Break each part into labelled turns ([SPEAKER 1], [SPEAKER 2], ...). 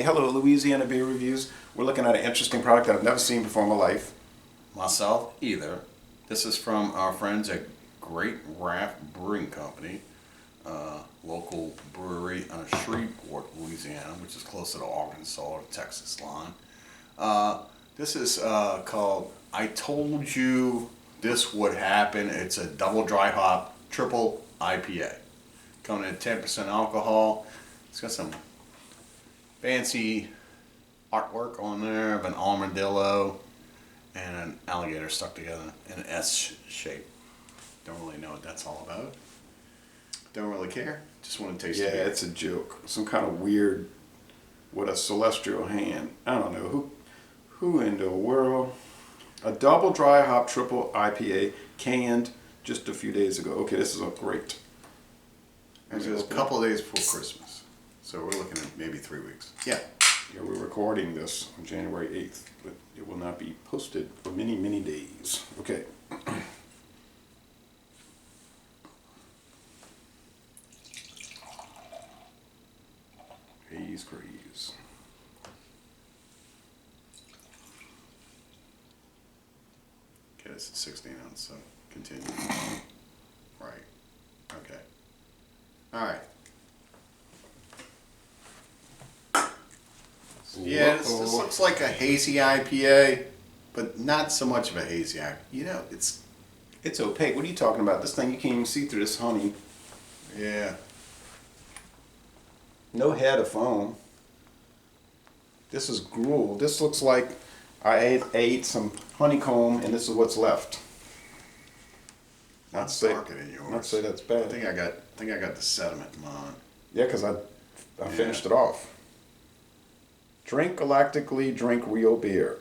[SPEAKER 1] Hello, Louisiana Beer Reviews. We're looking at an interesting product that I've never seen before in my life.
[SPEAKER 2] Myself either. This is from our friends at Great Raft Brewing Company, local brewery out of Shreveport, Louisiana, which is close to the Arkansas or Texas line. This is called I Told You This Would Happen. It's a double dry hop triple IPA. Coming in at 10% alcohol. It's got some fancy artwork on there of an armadillo and an alligator stuck together in an S shape. Don't really know what that's all about. Don't really care. Just want to taste it.
[SPEAKER 1] Yeah, it's a joke. Some kind of weird, with a celestial hand. I don't know who in the world. A double dry hop triple IPA canned just a few days ago. Okay, this is a great.
[SPEAKER 2] It was a couple of days before Christmas, so we're looking at maybe 3 weeks.
[SPEAKER 1] Yeah, we're recording this on January 8th, but it will not be posted for many, many days. Okay. Haze craze.
[SPEAKER 2] Okay, this is 16 ounce, so continue. Right. Okay. All right. Yeah, this looks like a hazy IPA, but not so much of a hazy IPA. You know, it's
[SPEAKER 1] opaque. What are you talking about? This thing, you can't even see through this honey.
[SPEAKER 2] Yeah.
[SPEAKER 1] No head of foam. This is gruel. This looks like I ate some honeycomb and this is what's left.
[SPEAKER 2] Not darker than yours.
[SPEAKER 1] Not say that's bad.
[SPEAKER 2] I think I got the sediment in mine.
[SPEAKER 1] Yeah, because I finished it off. Drink galactically, drink real beer.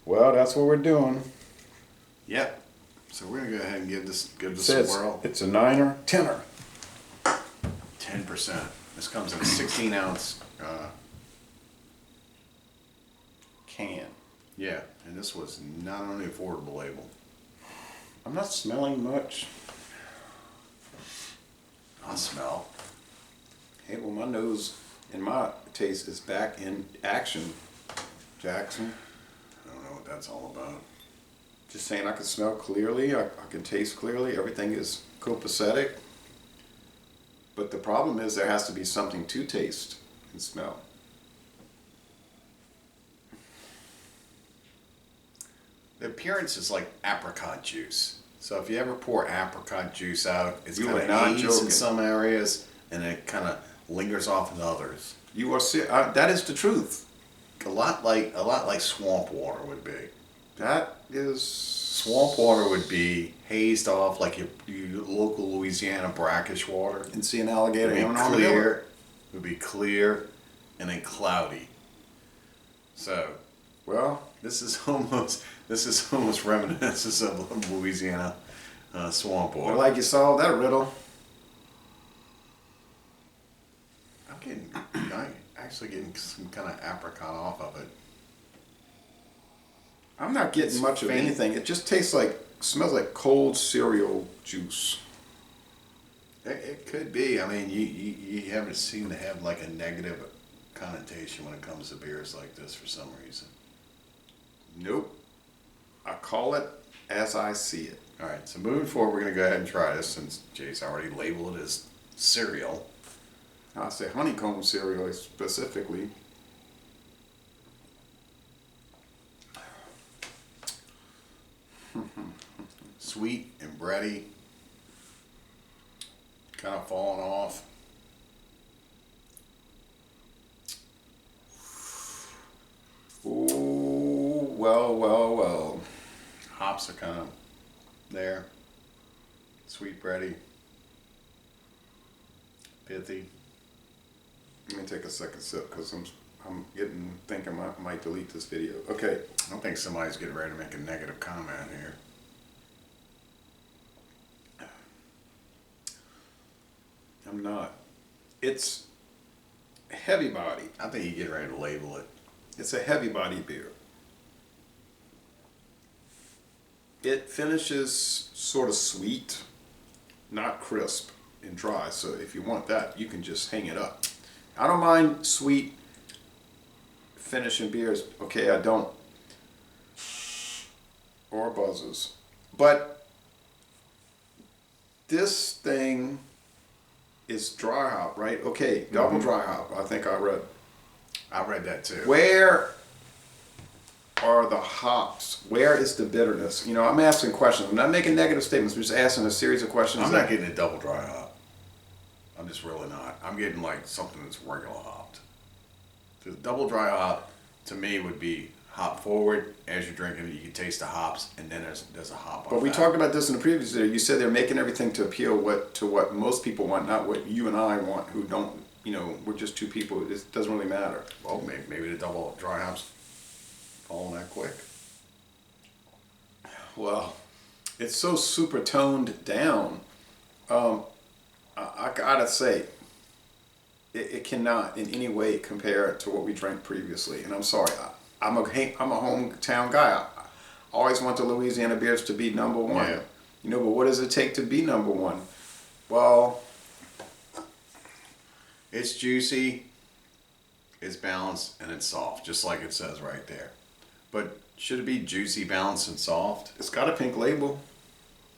[SPEAKER 1] Well, that's what we're doing.
[SPEAKER 2] Yep. So we're gonna go ahead and give this a whirl.
[SPEAKER 1] It's a 9er, 10er.
[SPEAKER 2] 10%. This comes in a 16 ounce
[SPEAKER 1] Can.
[SPEAKER 2] Yeah, and this was not on the affordable label.
[SPEAKER 1] I'm not smelling much.
[SPEAKER 2] I smell.
[SPEAKER 1] Hey, well, my nose and my taste is back in action, Jackson.
[SPEAKER 2] I don't know what that's all about.
[SPEAKER 1] Just saying, I can smell clearly, I can taste clearly, everything is copacetic. But the problem is there has to be something to taste and smell.
[SPEAKER 2] The appearance is like apricot juice. So if you ever pour apricot juice out, it's
[SPEAKER 1] You
[SPEAKER 2] kind
[SPEAKER 1] are
[SPEAKER 2] of
[SPEAKER 1] not
[SPEAKER 2] hazy in
[SPEAKER 1] joking.
[SPEAKER 2] some areas, and it kind of lingers off in others.
[SPEAKER 1] You are that is the truth.
[SPEAKER 2] A lot like swamp water would be.
[SPEAKER 1] That is...
[SPEAKER 2] Swamp water would be hazed off like your local Louisiana brackish water.
[SPEAKER 1] And see an alligator
[SPEAKER 2] It
[SPEAKER 1] and
[SPEAKER 2] would
[SPEAKER 1] an
[SPEAKER 2] be
[SPEAKER 1] armadillo.
[SPEAKER 2] clear. It would be clear and then cloudy. So
[SPEAKER 1] Well,
[SPEAKER 2] this is almost reminiscent of Louisiana swamp water.
[SPEAKER 1] well, like you solved that riddle.
[SPEAKER 2] I'm actually getting some kind of apricot off of it.
[SPEAKER 1] I'm not getting much of anything. It just tastes like, smells like cold cereal juice.
[SPEAKER 2] It could be. I mean, you haven't seemed to have like a negative connotation when it comes to beers like this for some reason.
[SPEAKER 1] Nope. I call it as I see it.
[SPEAKER 2] All right, so moving forward, we're going to go ahead and try this since Jay's already labeled it as cereal.
[SPEAKER 1] I say honeycomb cereal specifically.
[SPEAKER 2] Sweet and bready, kind of falling off.
[SPEAKER 1] Ooh, well.
[SPEAKER 2] Hops are kind of there. Sweet, bready, pithy.
[SPEAKER 1] Let me take a second sip because I'm thinking I might delete this video. Okay.
[SPEAKER 2] I don't think somebody's getting ready to make a negative comment here.
[SPEAKER 1] I'm not. It's heavy body.
[SPEAKER 2] I think you get ready to label it.
[SPEAKER 1] It's a heavy body beer. It finishes sort of sweet, not crisp and dry. So if you want that, you can just hang it up. I don't mind sweet finishing beers. Okay, I don't. Or buzzes. But this thing is dry hop, right? Okay, double dry hop. I think I read
[SPEAKER 2] that too.
[SPEAKER 1] Where are the hops? Where is the bitterness? You know, I'm asking questions. I'm not making negative statements. I'm just asking a series of questions.
[SPEAKER 2] I'm not getting a double dry hop. I'm just really not. I'm getting like something that's regular hopped. The double dry hop to me would be hop forward as you're drinking it. You can taste the hops, and then there's a hop.
[SPEAKER 1] But we talked about this in the previous video. You said they're making everything to appeal to what most people want, not what you and I want, who don't. You know, we're just two people. It doesn't really matter.
[SPEAKER 2] Well, maybe the double dry hops falling that quick.
[SPEAKER 1] Well, it's so super toned down. I gotta say, it cannot in any way compare to what we drank previously. And I'm sorry, I'm a hometown guy. I always want the Louisiana beers to be number one.
[SPEAKER 2] Yeah.
[SPEAKER 1] You know, but what does it take to be number one? Well,
[SPEAKER 2] it's juicy, it's balanced, and it's soft, just like it says right there. But should it be juicy, balanced, and soft?
[SPEAKER 1] it's got a pink label.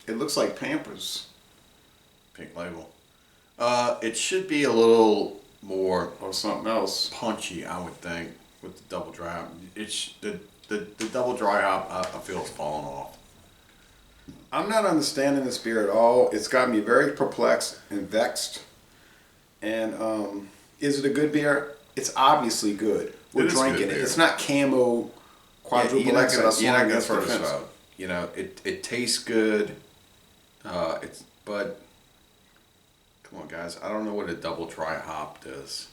[SPEAKER 1] It looks like Pampers.
[SPEAKER 2] Pink label. It should be a little more
[SPEAKER 1] Or something else.
[SPEAKER 2] punchy, I would think, with the double dry hop. The double dry hop, I feel is falling off.
[SPEAKER 1] I'm not understanding this beer at all. It's got me very perplexed and vexed. And is it a good beer? It's obviously good. We're
[SPEAKER 2] It is
[SPEAKER 1] drinking
[SPEAKER 2] good
[SPEAKER 1] it.
[SPEAKER 2] beer.
[SPEAKER 1] It's not camo quadruple
[SPEAKER 2] you're not
[SPEAKER 1] X.
[SPEAKER 2] gonna
[SPEAKER 1] swung against the
[SPEAKER 2] throw this
[SPEAKER 1] fence.
[SPEAKER 2] out. You know, it tastes good. But come on, guys. I don't know what a double dry hop does.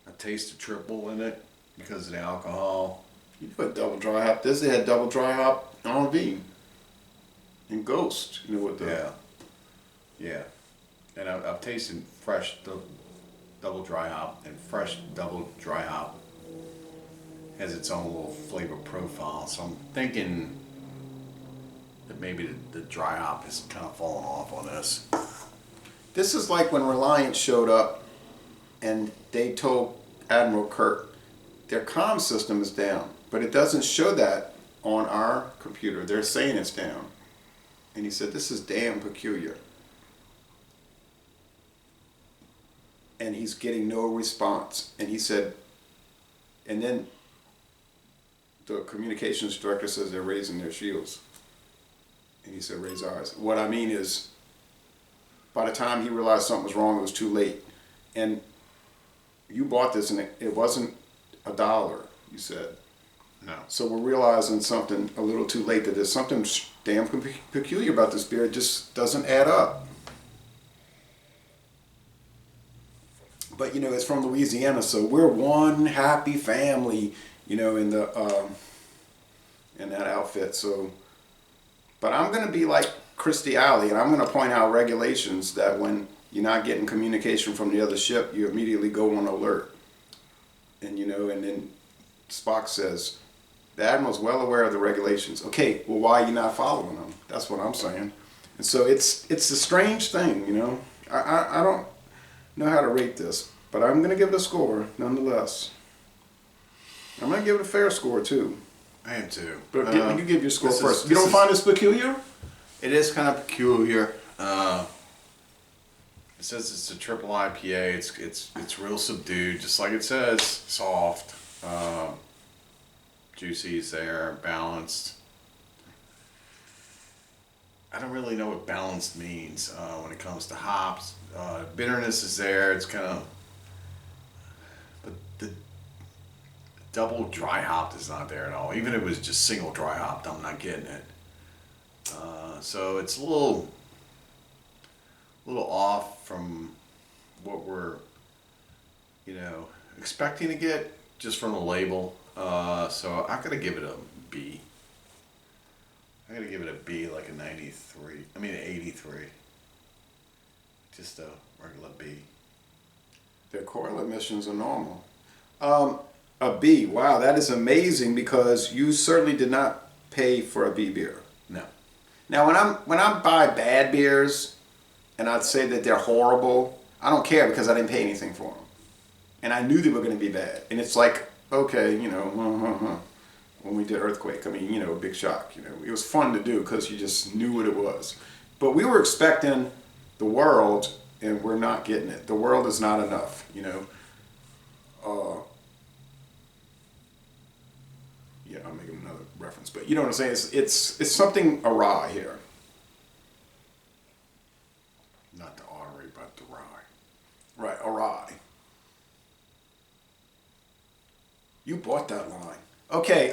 [SPEAKER 2] I taste the triple in it because of the alcohol.
[SPEAKER 1] You put double dry hop. This they had double dry hop on V. And Ghost. You know what the
[SPEAKER 2] Yeah. And I've tasted fresh double dry hop, and fresh double dry hop has its own little flavor profile. So I'm thinking that maybe the dry hop is kind of falling off on this.
[SPEAKER 1] This is like when Reliance showed up and they told Admiral Kirk their comm system is down, but it doesn't show that on our computer. They're saying it's down. And he said, this is damn peculiar. And he's getting no response. And he said, and then the communications director says they're raising their shields. And he said, raise ours. What I mean is, by the time he realized something was wrong, it was too late. And you bought this and it wasn't $1, you said.
[SPEAKER 2] No.
[SPEAKER 1] So we're realizing something a little too late, that there's something damn peculiar about this beer. It just doesn't add up. But you know, it's from Louisiana, so we're one happy family, you know, in the in that outfit. So, but I'm gonna be like Christy Alley, and I'm gonna point out regulations that when you're not getting communication from the other ship, you immediately go on alert. And you know, and then Spock says, the Admiral's well aware of the regulations. Okay, well, why are you not following them? That's what I'm saying. And so it's a strange thing, you know. I don't know how to rate this, but I'm going to give it a score nonetheless. I'm going to give it a fair score too.
[SPEAKER 2] I am too.
[SPEAKER 1] But you give your score
[SPEAKER 2] this
[SPEAKER 1] first.
[SPEAKER 2] is-
[SPEAKER 1] You don't
[SPEAKER 2] this
[SPEAKER 1] find this peculiar?
[SPEAKER 2] It is kind of peculiar. It says it's a triple IPA. It's real subdued, just like it says. Soft, juicy is there, balanced. I don't really know what balanced means when it comes to hops. Bitterness is there. It's kind of, but the double dry hop is not there at all. Even if it was just single dry hopped, I'm not getting it. So it's a little off from what we're, you know, expecting to get just from the label. So I'm gonna give it a B. I'm gonna give it a B, like a 93. I mean, an 83. Just a regular B.
[SPEAKER 1] Their correl emissions are normal. A B. Wow, that is amazing, because you certainly did not pay for a B beer.
[SPEAKER 2] No.
[SPEAKER 1] Now, when I buy bad beers, and I'd say that they're horrible, I don't care, because I didn't pay anything for them, and I knew they were going to be bad. And it's like okay, you know, when we did Earthquake. I mean, you know, big shock. You know, it was fun to do because you just knew what it was. But we were expecting the world, and we're not getting it. The world is not enough. You know. Yeah, I'm making another reference, but you know what I'm saying. It's something awry here.
[SPEAKER 2] Not the artery, but the rye.
[SPEAKER 1] Right, awry. You bought that line. Okay,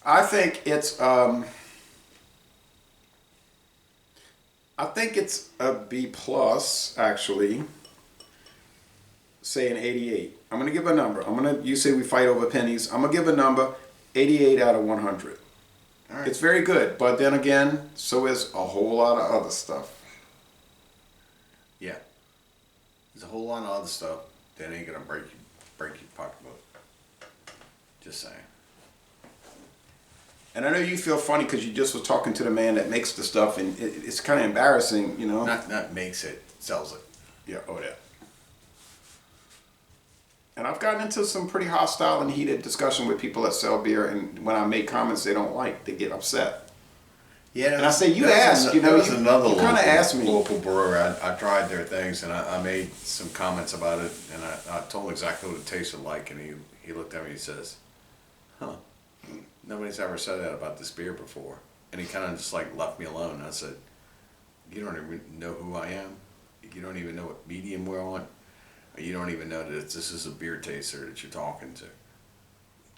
[SPEAKER 1] I think it's a B plus actually. Say an 88. I'm gonna give a number. You say we fight over pennies. I'm gonna give a number, 88 out of 100.
[SPEAKER 2] All right.
[SPEAKER 1] It's very good, but then again, so is a whole lot of other stuff.
[SPEAKER 2] Yeah. There's a whole lot of other stuff that ain't gonna break your pocketbook. Just saying.
[SPEAKER 1] And I know you feel funny because you just was talking to the man that makes the stuff, and it's kind of embarrassing, you know.
[SPEAKER 2] Not makes it, sells it.
[SPEAKER 1] Yeah. Oh yeah. And I've gotten into some pretty hostile and heated discussion with people that sell beer, and when I make comments they don't like, they get upset.
[SPEAKER 2] Yeah,
[SPEAKER 1] and I say, you asked, you know, you kind of asked me.
[SPEAKER 2] Local brewer, I tried their things, and I made some comments about it, and I told him exactly what it tasted like, and he looked at me and he says, huh, nobody's ever said that about this beer before. And he kind of just like left me alone, and I said, you don't even know who I am? You don't even know what medium we're on? You don't even know that this is a beer taster that you're talking to.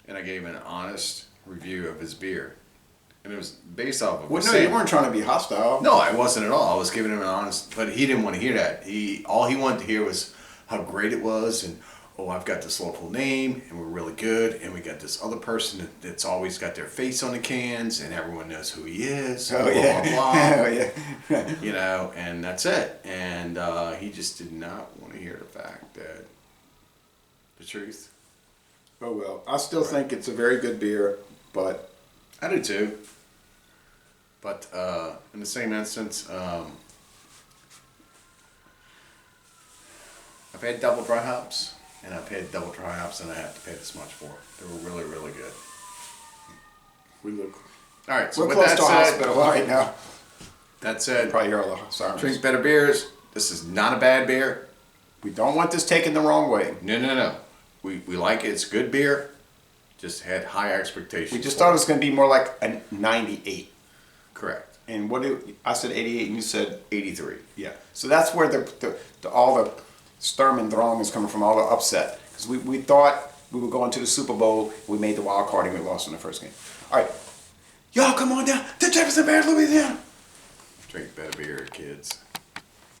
[SPEAKER 2] And I gave him an honest review of his beer. And it was based off of...
[SPEAKER 1] Well, no, you weren't trying to be hostile.
[SPEAKER 2] No, I wasn't at all. I was giving him an honest... But he didn't want to hear that. All he wanted to hear was how great it was, and, oh, I've got this local name, and we're really good, and we got this other person that's always got their face on the cans, and everyone knows who he is.
[SPEAKER 1] Oh,
[SPEAKER 2] blah,
[SPEAKER 1] yeah.
[SPEAKER 2] blah, blah.
[SPEAKER 1] Oh, yeah.
[SPEAKER 2] You know, and that's it. And he just did not want to hear the fact that the truth.
[SPEAKER 1] Oh, well, I still think it's a very good beer, but...
[SPEAKER 2] I do too. But in the same instance, I've had double dry hops, and I've had double dry hops, and I have to pay this much for. They were really, really good.
[SPEAKER 1] We look...
[SPEAKER 2] All right, so
[SPEAKER 1] we're
[SPEAKER 2] with
[SPEAKER 1] close
[SPEAKER 2] that
[SPEAKER 1] to a
[SPEAKER 2] said,
[SPEAKER 1] hospital right now.
[SPEAKER 2] that said,
[SPEAKER 1] Probably hear all the sirens.
[SPEAKER 2] drink better beers. This is not a bad beer.
[SPEAKER 1] We don't want this taken the wrong way.
[SPEAKER 2] No. We like it. It's good beer. Just had high expectations.
[SPEAKER 1] We just thought it was going to be more like a 98.
[SPEAKER 2] Correct.
[SPEAKER 1] And I said 88 and you said
[SPEAKER 2] 83.
[SPEAKER 1] yeah. So that's where all the Sturm and Drang is coming from, all the upset. Because we thought we were going to the Super Bowl, we made the wild card and we lost in the first game. All right. Y'all come on down to Jefferson Parish, Louisiana.
[SPEAKER 2] Drink better beer, kids.